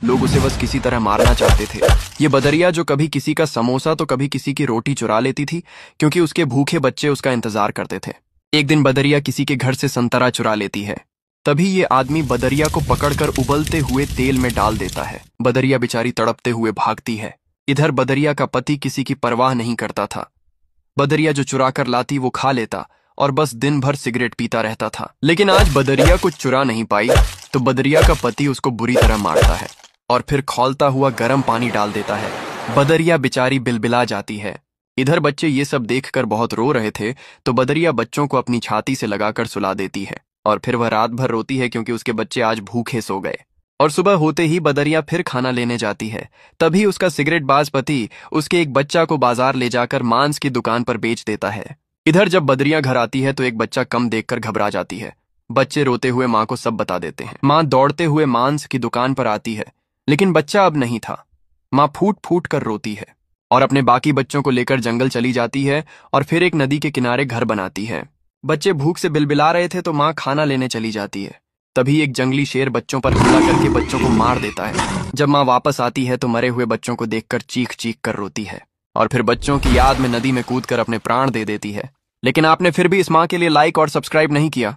लोग उसे बस किसी तरह मारना चाहते थे। ये बदरिया जो कभी किसी का समोसा तो कभी किसी की रोटी चुरा लेती थी, क्योंकि उसके भूखे बच्चे उसका इंतजार करते थे। एक दिन बदरिया किसी के घर से संतरा चुरा लेती है। तभी ये आदमी बदरिया को पकड़कर उबलते हुए तेल में डाल देता है। बदरिया बेचारी तड़पते हुए भागती है। इधर बदरिया का पति किसी की परवाह नहीं करता था। बदरिया जो चुरा कर लाती वो खा लेता और बस दिन भर सिगरेट पीता रहता था। लेकिन आज बदरिया कुछ चुरा नहीं पाई, तो बदरिया का पति उसको बुरी तरह मारता है और फिर खौलता हुआ गर्म पानी डाल देता है। बदरिया बेचारी बिलबिला जाती है। इधर बच्चे ये सब देखकर बहुत रो रहे थे, तो बदरिया बच्चों को अपनी छाती से लगाकर सुला देती है और फिर वह रात भर रोती है, क्योंकि उसके बच्चे आज भूखे सो गए। और सुबह होते ही बदरिया फिर खाना लेने जाती है। तभी उसका सिगरेटबाज पति उसके एक बच्चा को बाजार ले जाकर मांस की दुकान पर बेच देता है। इधर जब बदरिया घर आती है तो एक बच्चा कम देखकर घबरा जाती है। बच्चे रोते हुए माँ को सब बता देते हैं। माँ दौड़ते हुए मांस की दुकान पर आती है, लेकिन बच्चा अब नहीं था। माँ फूट फूट कर रोती है और अपने बाकी बच्चों को लेकर जंगल चली जाती है और फिर एक नदी के किनारे घर बनाती है। बच्चे भूख से बिलबिला रहे थे, तो माँ खाना लेने चली जाती है। तभी एक जंगली शेर बच्चों पर हमला करके बच्चों को मार देता है। जब माँ वापस आती है तो मरे हुए बच्चों को देखकर चीख चीख कर रोती है और फिर बच्चों की याद में नदी में कूदकर अपने प्राण दे देती है। लेकिन आपने फिर भी इस माँ के लिए लाइक और सब्सक्राइब नहीं किया।